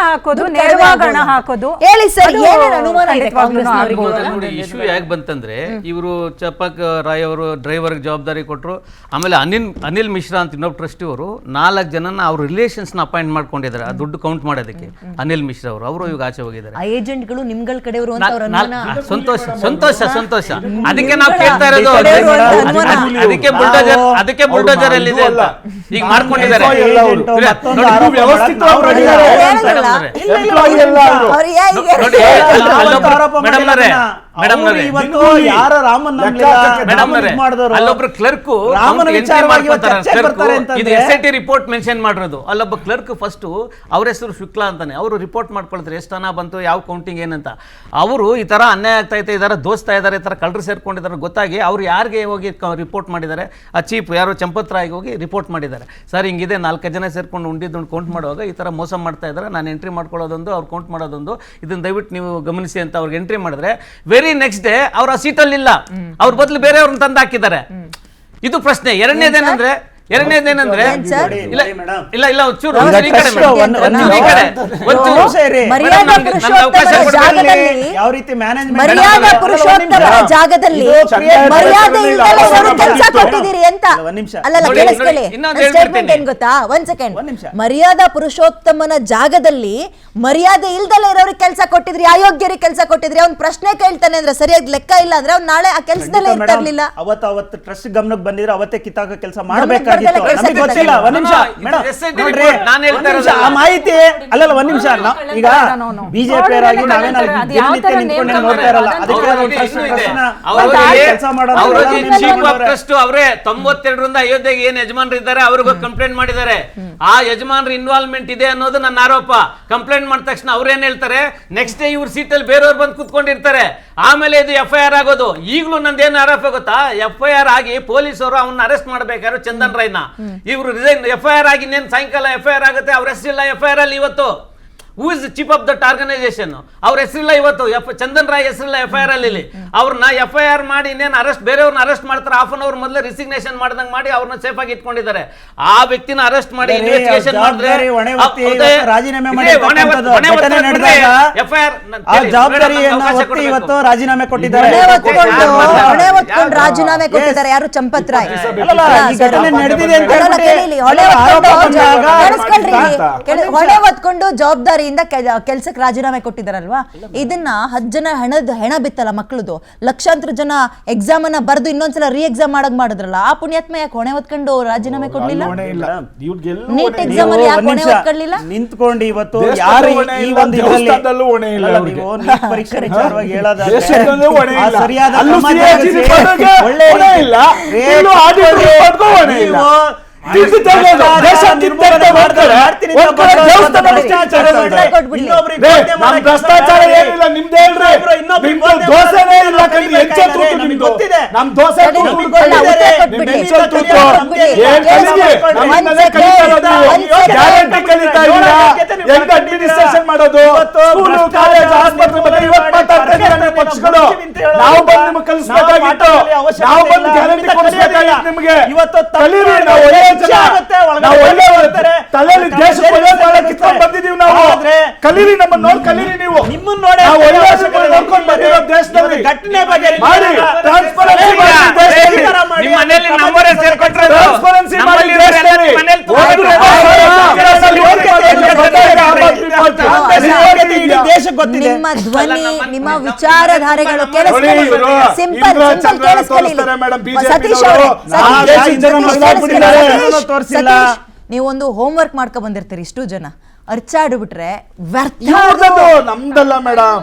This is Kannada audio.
ಹಾಕೋದು, ನೇರವಾಗಿ ಹಣ ಹಾಕೋದು. ಹೇಳಿ ಸರ್, ಏನೇನು ಅನುಮಾನ ಇದೆ ಕಾಂಗ್ರೆಸ್ನವರಿಗೆ? ನೋಡಿ, ಇಶ್ಯೂ ಯಾಕೆ ಬಂತಂದ್ರೆ ಇವರು ಚಪಕ್ ರಾಯ್ ಅವರು ಡ್ರೈವರ್ಗೆ ಜವಾಬ್ದಾರಿ ಕೊಟ್ಟರು. ಆಮೇಲೆ ಅನಿಲ್ ಮಿಶ್ರಾ ಅಂತ ಇನ್ನೊಬ್ಬ ಟ್ರಸ್ಟಿ ಅವರು 4 ಜನನ ಅವ್ರ ರಿಲೇಷನ್ಸ್ನ ಅಪಾಯಿಂಟ್ ಮಾಡ್ಕೊಂಡಿದ್ದಾರೆ ಆ ದುಡ್ಡು ಕೌಂಟ್ ಮಾಡೋದಕ್ಕೆ. ಅನಿಲ್ ಮಿಶ್ರಾ ಅವರು ಇವಾಗ ಆಚೆ ಹೋಗಿದ್ದಾರೆ. ಆ ಏಜೆಂಟ್ಗಳು ನಿಮ್ಗಳ ಕಡೆಯವರು ಅಂತ ಅವ್ರ ಅನುಮಾನ. ಸಂತೋಷ ಅದಕ್ಕೆ ನಾವು ಕೇಳ್ತಾ ಇರೋದು. ಅದಕ್ಕೆ ಬುಲ್ಡೋಜರ್ ಎಲ್ಲಿದೆ ಅಂತ ಈಗ ಮಾಡ್ಕೊಂಡಿದ್ದಾರೆ. ಅಲ್ಲೊಬ್ರು ಕ್ಲರ್ಕ್ ಇದು SIT ರಿಪೋರ್ಟ್ ಮೆನ್ಷನ್ ಮಾಡಿರೋದು. ಅಲ್ಲೊಬ್ಬ ಕ್ಲರ್ಕ್ ಫಸ್ಟ್ ಅವ್ರ ಹೆಸರು ಶುಕ್ಲಾ ಅಂತಾನೆ, ಅವರು ರಿಪೋರ್ಟ್ ಮಾಡ್ಕೊಳ್ತಾರೆ ಎಷ್ಟು ಹಣ ಬಂತು, ಯಾವ ಕೌಂಟಿಂಗ್ ಏನಂತ. ಅವರು ಈ ತರ ಅನ್ಯಾಯ ಆಗ್ತಾ ಇದ್ದಾರೆ, ದೋಸ್ತಾ ಇದ್ದಾರೆ, ಈ ತರ ಕಳ್ಳರು ಸೇರ್ಕೊಂಡಿದ್ದಾರೆ ಗೊತ್ತಾಗಿ ಅವ್ರು ಯಾರಿಗೆ ಹೋಗಿ ರಿಪೋರ್ಟ್ ಮಾಡಿದ್ದಾರೆ, ಆ ಚೀಫ್ ಯಾರು ಚಂಪತ್ ರಾಯ್ಗೆ ಹೋಗಿ ರಿಪೋರ್ಟ್ ಮಾಡಿದ್ದಾರೆ. ಸರ್ ಹಿಂಗಿದೆ 4 ಜನ ಸೇರ್ಕೊಂಡು ಉಂಡಿದ್ದು ಕೌಂಟ್ ಮಾಡುವಾಗ ಈ ತರ ಮೋಸ ಮಾಡ್ತಾ ಇದ್ದಾರೆ, ನಾನು ಎಂಟ್ರಿ ಮಾಡ್ಕೊಳ್ಳೋದೊಂದು, ಅವ್ರು ಕೌಂಟ್ ಮಾಡೋದೊಂದು, ಇದನ್ನ ದಯವಿಟ್ಟು ನೀವು ಗಮನಿಸಿ ಅಂತ ಅವ್ರಿಗೆ ಎಂಟ್ರಿ ಮಾಡಿದ್ರೆ ವೆರಿ ನೆಕ್ಸ್ಟ್ ಡೇ ಅವ್ರ ಆ ಸೀಟಲ್ಲಿ ಇಲ್ಲ, ಅವ್ರ ಬದಲು ಬೇರೆಯವ್ರನ್ನ ತಂದು ಹಾಕಿದ್ದಾರೆ. ಇದು ಪ್ರಶ್ನೆ. ಎರಡನೇದೇನಂದ್ರೆ ಜಾಗದಲ್ಲಿ ಮರ್ಯಾದಾ ಪುರುಷೋತ್ತಮನ ಜಾಗದಲ್ಲಿ ಮರ್ಯಾದೆ ಇಲ್ದಲ್ಲ ಇರೋರಿಗೆ ಕೆಲಸ ಕೊಟ್ಟಿದ್ರಿ, ಅಯೋಗ್ಯರಿಗೆ ಕೆಲಸ ಕೊಟ್ಟಿದ್ರಿ. ಅವ್ನ್ ಪ್ರಶ್ನೆ ಕೇಳ್ತಾನೆ ಅಂದ್ರೆ ಸರಿಯಾಗಿ ಲೆಕ್ಕ ಇಲ್ಲ ಅಂದ್ರೆ ಅವ್ನು ನಾಳೆ ಆ ಕೆಲಸದಲ್ಲೇ ಇರ್ತಿರ್ಲಿಲ್ಲ. ಅವತ್ತು ಟ್ರಸ್ಟ್ ಗಮನಕ್ಕೆ ಬಂದಿದ್ರೆ ಅವತ್ತೇ ಕಿತ್ತಾಕ ಕೆಲಸ ಮಾಡಬೇಕಾಗಿತ್ತು. ನಮಗೆ ಗೊತ್ತಿಲ್ಲ. ಒಂದ್ ನಿಮಿಷ ನೋಡ್ರಿ, ಆ ಮಾಹಿತಿ ಅಲ್ಲಲ್ಲ, ಒಂದ್ ನಿಮಿಷ. ಈಗ ಬಿಜೆಪಿ ಅವರಾಗಿ ನಾವೇನು ನಿಂತ್ಕೊಂಡು ನೋಡ್ತಾ ಇರಲ್ಲ, ಅದಕ್ಕೆ ಕೆಲಸ ಮಾಡೋದು. ಅವರೇ 92ರಿಂದ ಅಯೋಧ್ಯೆಗೆ ಏನ್ ಯಜಮಾನ್ರು ಇದ್ದಾರೆ ಅವ್ರಿಗೂ ಕಂಪ್ಲೇಂಟ್ ಮಾಡಿದ್ದಾರೆ. ಆ ಯಜಮಾನ್ರ ಇನ್ವಾಲ್ವ್ಮೆಂಟ್ ಇದೆ ಅನ್ನೋದು ನನ್ನ ಆರೋಪ. ಕಂಪ್ಲೇಂಟ್ ಮಾಡಿದ ತಕ್ಷಣ ಅವ್ರೇನ್ ಹೇಳ್ತಾರೆ, ನೆಕ್ಸ್ಟ್ ಡೇ ಇವ್ರ ಸೀಟಲ್ಲಿ ಬೇರೆಯವ್ರು ಬಂದು ಕುತ್ಕೊಂಡಿರ್ತಾರೆ, ಆಮೇಲೆ ಇದು FIR ಆಗೋದು. ಈಗಲೂ ನಂದೇನು ಆರೋಪ ಗೊತ್ತಾ, FIR ಆಗಿ ಪೊಲೀಸರು ಅವನ್ನ ಅರೆಸ್ಟ್ ಮಾಡಬೇಕಾದ್ರು ಚಂದನ್ ರೈನ, ಇವರು ರಿಸೈನ್ FIR ಆಗಿ ಇನ್ನೇನು ಸಾಯಂಕಾಲ FIR ಆಗುತ್ತೆ, ಅವ್ರ ಹೆಸರಿಲ್ಲ FIR ಅಲ್ಲಿ ಇವತ್ತು. Who is chief of that organization, ಅವ್ರ ಹೆಸರಿಲ್ಲ ಇವತ್ತು, ಚಂದನ್ ರಾಯ್ ಹೆಸರಿಲ್ಲ FIR ಅಲ್ಲಿ. ಅವ್ರನ್ನ FIR ಮಾಡಿ ಇನ್ನೇನು ಅರೆಸ್ಟ್, ಬೇರೆಯವ್ರನ್ನ ಅರೆಸ್ಟ್ ಮಾಡ್ತಾರೆ, ಹಾಫ್ ಅನ್ ಅವರ್ ಮೊದಲೇ ರಿಸಿಗ್ನೇಷನ್ ಮಾಡ್ದಂಗೆ ಮಾಡಿ ಅವ್ರನ್ನ ಸೇಫ್ ಆಗಿ ಇಟ್ಕೊಂಡಿದ್ದಾರೆ. ಆ ವ್ಯಕ್ತಿನ ಅರೆಸ್ಟ್ ಮಾಡಿ ಇನ್ವೆಸ್ಟಿಗೇಷನ್ ಮಾಡಿದ್ರೆ ರಾಜೀನಾಮೆ ಕೊಟ್ಟಿದ್ದಾರೆ. ರಾಜೀನಾಮೆ ಕೊಟ್ಟಿದ್ದಾರೆ ಯಾರು? ಚಂಪತ್ ರಾಯ್. ಹೊಣೆ ಹೊತ್ಕೊಂಡು ಜವಾಬ್ದಾರಿಯಿಂದ ಕೆಲ್ಸಕ್ಕೆ ರಾಜೀನಾಮೆ ಕೊಟ್ಟಿದ್ದಾರಲ್ವಾ. ಇದನ್ನ 10 ಜನ ಹೆಣ ಬಿತ್ತಲ್ಲ ಮಕ್ಕಳದು, ಲಕ್ಷಾಂತರ ಜನ ಎಕ್ಸಾಮ್ ಅನ್ನ ಬರೆದು ಇನ್ನೊಂದ್ಸಲ ರೀ ಎಕ್ಸಾಮ್ ಮಾಡಿದ್ರಲ್ಲ, ಆ ಪುಣ್ಯಾತ್ಮ ಯಾಕೆ ಹೊಣೆ ಹೊತ್ಕೊಂಡು ರಾಜೀನಾಮೆ ಕೊಡ್ಲಿಲ್ಲ? ನೀಟ್ ಎಕ್ಸಾಮ್ ಅಲ್ಲಿ ಯಾಕೆ ಹೊಣೆ ಹೊತ್ಕೊಳ್ಳಿಲ್ಲ? ನಿಂತ್ಕೊಂಡು ಇವತ್ತು ಯಾರು ಈ ಒಂದು ಪರೀಕ್ಷೆ ವಿಚಾರವಾಗಿ ಹೇಳೋದಾದ್ರೆ ಸರಿಯಾದ ಭ್ರಷ್ಟಾಚಾರ ಏನಿಲ್ಲ ನಿಮ್ದು ಹೇಳ್ರಿ. ದೋಸೆನೇ ಇಲ್ಲ ಕಣ್ರಿ, ನಮ್ ದೋಸೆ ಗ್ಯಾರಂಟಿ ಕಲಿತಾ ಇಲ್ಲ, ಹೆಂಗ್ ಅಡ್ಮಿನಿಸ್ಟ್ರೇಷನ್ ಮಾಡೋದು, ಸ್ಕೂಲು ಕಾಲೇಜು ಆಸ್ಪತ್ರೆ ಬಗ್ಗೆ ಪಕ್ಷಗಳು ನಾವು ಬಂದು ನಿಮ್ಗೆ ಕಲಿಸ್ಬೇಕಾಗಿತ್ತು, ನಾವು ಬಂದು ಗ್ಯಾರಂಟಿ ಕೊಡಿಸ್ಬೇಕಾಗಿತ್ತು ನಿಮ್ಗೆ. ಇವತ್ತು ಕಲೀರಿ, ನಾವು ತಲೆಯಲ್ಲಿ ದೇಶ ಕಿತ್ಕೊಂಡು ಬಂದಿದೀವಿ ನಾವು. ಕಲೀರಿ, ನಮ್ಮನ್ನ ನೋಡಿ ಕಲೀರಿ. ನೀವು ನಿಮ್ಮನ್ನ ನೋಡಿ ನೋಡ್ಕೊಂಡು ಬಂದಿರೋ ದೇಶದಲ್ಲಿ ಘಟನೆ ಬಗ್ಗೆ ಮಾಡಿ, ಟ್ರಾನ್ಸ್ಪರೆನ್ಸಿ ಮಾಡಿ ದೇಶದಲ್ಲಿ. ನಿಮ್ಮ ಧ್ವನಿ, ನಿಮ್ಮ ವಿಚಾರಧಾರೆಗಳು ಸಿಂಪಲ್ ಸತೀಶ್ ನೀವೊಂದು ಹೋಮ್ ವರ್ಕ್ ಮಾಡ್ಕೊ ಬಂದಿರ್ತೀರಿ. ಇಷ್ಟು ಜನ ಅರ್ಚಾಡ್ಬಿಟ್ರೆ ವ್ಯರ್ಥ. ನಮ್ದಲ್ಲ ಮೇಡಮ್,